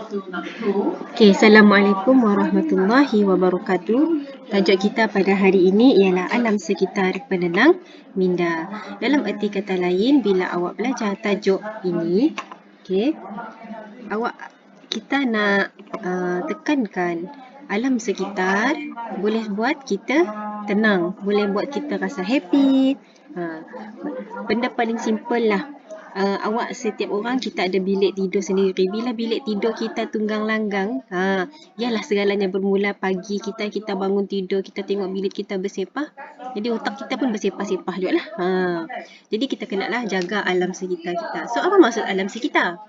Okay, Assalamualaikum warahmatullahi wabarakatuh. Tajuk kita pada hari ini ialah alam sekitar penenang minda. Dalam erti kata lain, bila awak belajar tajuk ini, kita nak tekankan alam sekitar boleh buat kita tenang, boleh buat kita rasa happy. Benda paling simple lah. Awak setiap orang kita ada bilik tidur sendiri. Bila bilik tidur kita tunggang langgang, ialah segalanya bermula pagi kita bangun tidur, kita tengok bilik kita bersepah. Jadi otak kita pun bersepah-sepah juga lah. Jadi kita kenalah jaga alam sekitar kita. So apa maksud alam sekitar?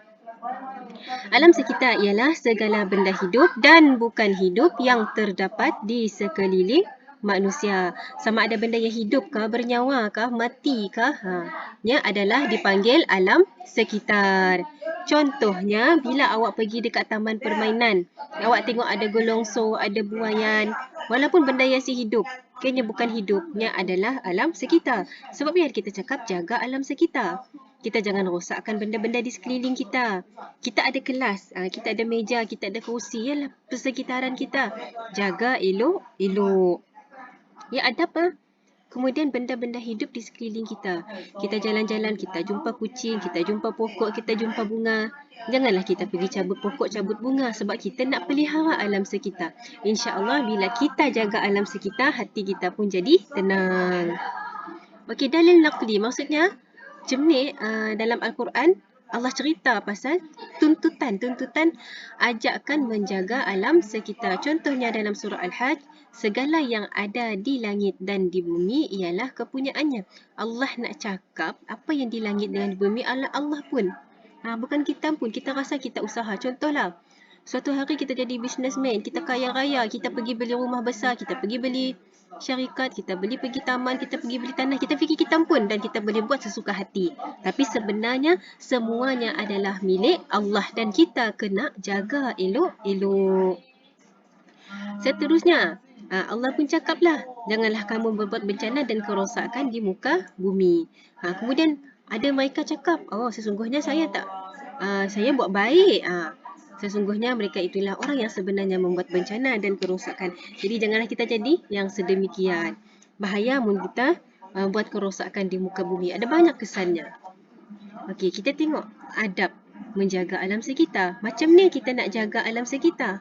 Alam sekitar ialah segala benda hidup dan bukan hidup yang terdapat di sekeliling manusia. Sama ada benda yang hidup kah, bernyawa kah, mati kah, nya adalah dipanggil alam sekitar. Contohnya, bila awak pergi dekat taman permainan, awak tengok ada golongso, ada buaian, walaupun benda yang si hidup, kayaknya bukan hidupnya adalah alam sekitar. Sebab biar kita cakap jaga alam sekitar. Kita jangan rosakkan benda-benda di sekeliling kita. Kita ada kelas, kita ada meja, kita ada kerusi, ialah persekitaran kita. Jaga elok-elok. Ya, adab. Kemudian benda-benda hidup di sekeliling kita. Kita jalan-jalan, kita jumpa kucing, kita jumpa pokok, kita jumpa bunga. Janganlah kita pergi cabut pokok, cabut bunga sebab kita nak pelihara alam sekitar. InsyaAllah bila kita jaga alam sekitar, hati kita pun jadi tenang. Okey, dalil naqli maksudnya macam ni, dalam Al-Quran Allah cerita pasal tuntutan ajakkan menjaga alam sekitar. Contohnya dalam surah Al-Hajj, segala yang ada di langit dan di bumi ialah kepunyaannya. Allah nak cakap apa yang di langit dan di bumi Allah pun. Bukan kita pun, kita rasa kita usaha. Contohlah, suatu hari kita jadi businessman, kita kaya raya, kita pergi beli rumah besar, kita pergi beli syarikat, kita pergi taman, kita pergi beli tanah, kita fikir kita pun dan kita boleh buat sesuka hati. Tapi sebenarnya semuanya adalah milik Allah dan kita kena jaga elok-elok. Seterusnya, Allah pun cakaplah, janganlah kamu berbuat bencana dan kerosakan di muka bumi. Kemudian ada mereka cakap, sesungguhnya saya buat baik. Sesungguhnya mereka itulah orang yang sebenarnya membuat bencana dan kerosakan. Jadi janganlah kita jadi yang sedemikian. Bahaya mun kita buat kerosakan di muka bumi. Ada banyak kesannya. Okey, kita tengok adab menjaga alam sekitar. Macam ni kita nak jaga alam sekitar.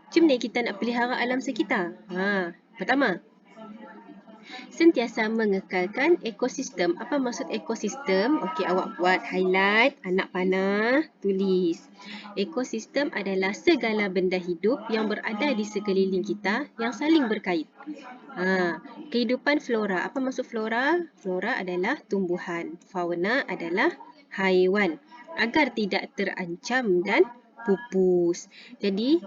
Macam ni kita nak pelihara alam sekitar. Pertama, sentiasa mengekalkan ekosistem. Apa maksud ekosistem? Okey, awak buat highlight, anak panah, tulis. Ekosistem adalah segala benda hidup yang berada di sekeliling kita yang saling berkait. Kehidupan flora. Apa maksud flora? Flora adalah tumbuhan. Fauna adalah haiwan. Agar tidak terancam dan pupus. Jadi,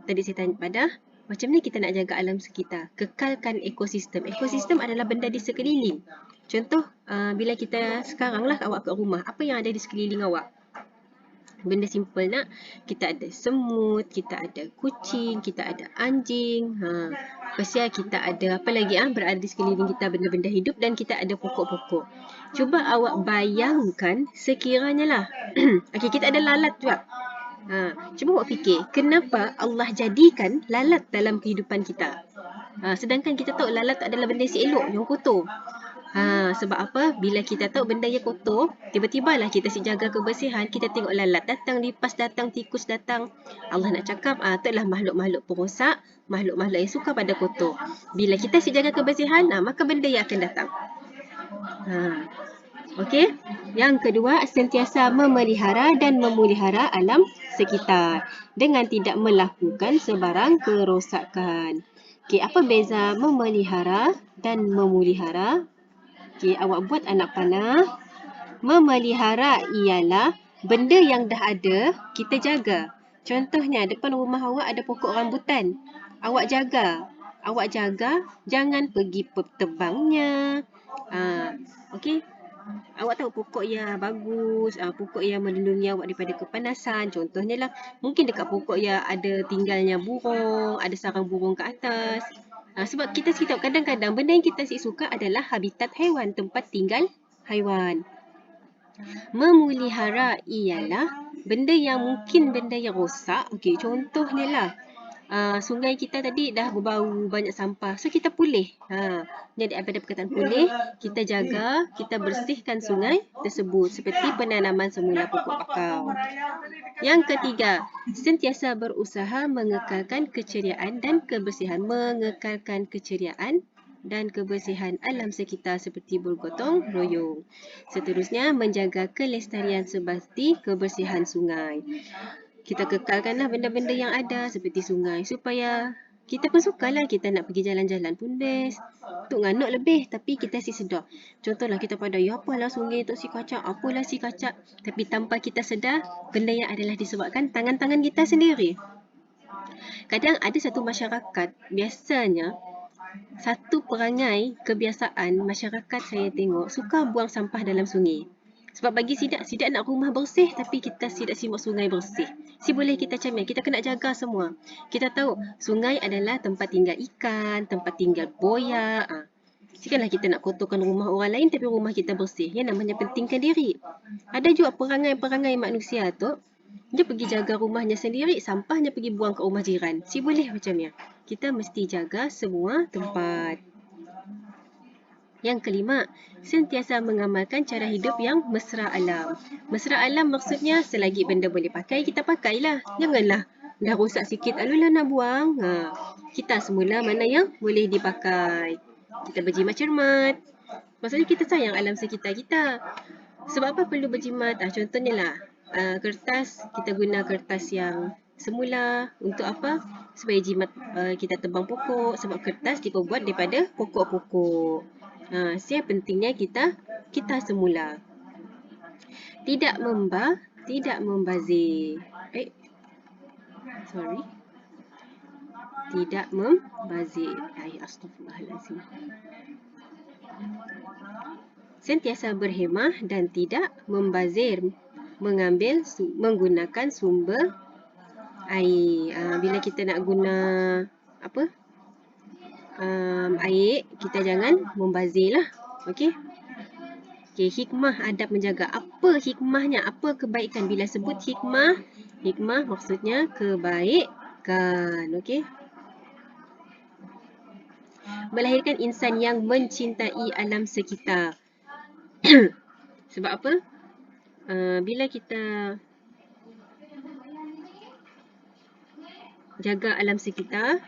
tadi saya tanya pada, macam ni kita nak jaga alam sekitar. Kekalkan ekosistem. Ekosistem adalah benda di sekeliling. Contoh, bila kita sekarang lah awak kat rumah, apa yang ada di sekeliling awak? Benda simple nak, kita ada semut, kita ada kucing, kita ada anjing. Pasal kita ada apa lagi berada di sekeliling kita benda-benda hidup dan kita ada pokok-pokok. Cuba awak bayangkan sekiranya lah. Okey, kita ada lalat juga. Cuba awak fikir, kenapa Allah jadikan lalat dalam kehidupan kita? Sedangkan kita tahu lalat adalah benda yang elok, yang kotor. Sebab apa? Bila kita tahu benda yang kotor, tiba-tiba lah kita jaga kebersihan, kita tengok lalat datang, lipas datang, tikus datang. Allah nak cakap, itulah makhluk-makhluk perosak, makhluk-makhluk yang suka pada kotor. Bila kita jaga kebersihan, maka benda yang akan datang. Okey. Yang kedua, sentiasa memelihara dan memelihara alam sekitar dengan tidak melakukan sebarang kerosakan. Okey, apa beza memelihara dan memelihara? Okey, awak buat anak panah. Memelihara ialah benda yang dah ada, kita jaga. Contohnya, depan rumah awak ada pokok rambutan. Awak jaga. Jangan pergi tebangnya. Okey. Awak tahu pokok yang bagus, pokok yang melindungi awak daripada kepanasan. Contohnya lah, mungkin dekat pokok yang ada tinggalnya burung, ada sarang burung ke atas. Sebab kita tahu kadang-kadang benda yang kita suka adalah habitat haiwan, tempat tinggal haiwan. Memelihara ialah benda yang mungkin benda yang rosak. Okey, contohnya lah. Sungai kita tadi dah berbau, banyak sampah. So, kita pulih. Jadi, daripada perkataan pulih, kita jaga, kita bersihkan sungai tersebut seperti penanaman semula pokok bakau. Yang ketiga, sentiasa berusaha mengekalkan keceriaan dan kebersihan. Mengekalkan keceriaan dan kebersihan alam sekitar seperti bergotong royong. Seterusnya, menjaga kelestarian seperti kebersihan sungai. Kita kekalkanlah benda-benda yang ada seperti sungai supaya kita pun sukalah kita nak pergi jalan-jalan pun best. Untuk nganuk lebih tapi kita si sedar. Contohlah kita pada, ya apalah sungai tu si kacak, apalah si kacak. Tapi tanpa kita sedar, benda yang adalah disebabkan tangan-tangan kita sendiri. Kadang ada satu masyarakat, biasanya satu perangai kebiasaan masyarakat saya tengok suka buang sampah dalam sungai. Sebab bagi Sidak nak rumah bersih tapi kita Sidak simak sungai bersih. Si boleh kita camil, kita kena jaga semua. Kita tahu sungai adalah tempat tinggal ikan, tempat tinggal buaya. Sikatlah kita nak kotorkan rumah orang lain tapi rumah kita bersih. Yang namanya pentingkan diri. Ada juga perangai-perangai manusia tu, dia pergi jaga rumahnya sendiri, sampahnya pergi buang ke rumah jiran. Si boleh macam ni. Kita mesti jaga semua tempat. Yang kelima, sentiasa mengamalkan cara hidup yang mesra alam. Mesra alam maksudnya selagi benda boleh pakai, kita pakailah. Janganlah dah rosak sikit, alulah nak buang. Kita semula mana yang boleh dipakai. Kita berjimat cermat. Maksudnya kita sayang alam sekitar kita. Sebab apa perlu berjimat? Contohnya lah, kertas, kita guna kertas yang semula. Untuk apa? Supaya jimat kita tebang pokok. Sebab kertas dibuat daripada pokok-pokok. Siapa pentingnya kita semula. Tidak membazir. Tidak membazir. Astaghfirullahalazim. Sentiasa berhemah dan tidak membazir. Menggunakan sumber air. Bila kita nak guna air, kita jangan membazir lah. Okey, hikmah adab menjaga. Apa hikmahnya? Apa kebaikan? Bila sebut hikmah maksudnya kebaikan. Okey, melahirkan insan yang mencintai alam sekitar. Sebab apa? Bila kita jaga alam sekitar,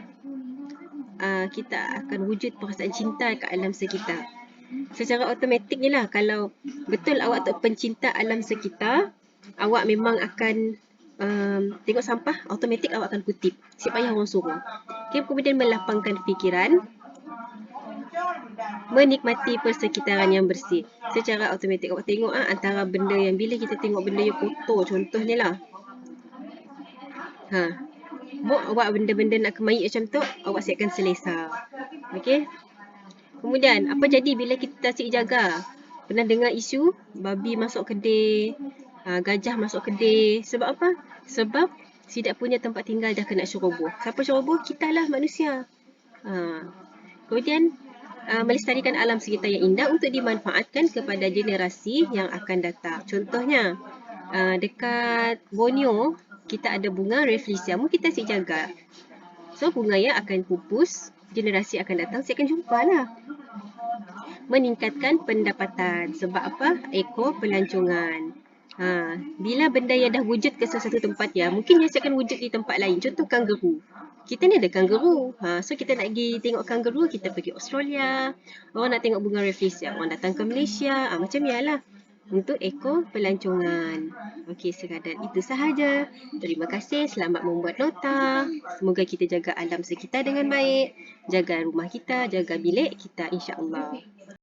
kita akan wujud perasaan cinta ke alam sekitar. Secara automatiknya lah, kalau betul awak tu pencinta alam sekitar, awak memang akan tengok sampah, automatik awak akan kutip. Siapa payah orang suruh. Kemudian melapangkan fikiran, menikmati persekitaran yang bersih. Secara automatik awak tengok antara benda yang bila kita tengok benda yang kotor, contohnya lah, awak benda-benda nak kemait macam tu, awak siapkan selesa. Okey. Kemudian, apa jadi bila kita asyik jaga? Pernah dengar isu babi masuk kedai, gajah masuk kedai. Sebab apa? Sebab Sidak punya tempat tinggal dah kena ceroboh. Siapa ceroboh? Kita lah manusia. Kemudian, melestarikan alam sekitar yang indah untuk dimanfaatkan kepada generasi yang akan datang. Contohnya, dekat Borneo, kita ada bunga Rafflesia. Kita asyik jaga. So, bunga yang akan pupus, generasi akan datang, saya akan jumpa lah. Meningkatkan pendapatan. Sebab apa? Ekor pelancongan. Bila benda yang dah wujud ke sesuatu tempat ya, mungkin dia akan wujud di tempat lain. Contoh kangaroo. Kita ni ada kangaroo. So kita nak pergi tengok kangaroo, kita pergi Australia. Orang nak tengok bunga Rafflesia, orang datang ke Malaysia. Macam ni lah. Untuk ekor pelancongan. Okey, sekadar itu sahaja. Terima kasih. Selamat membuat nota. Semoga kita jaga alam sekitar dengan baik. Jaga rumah kita, jaga bilik kita, insya-Allah.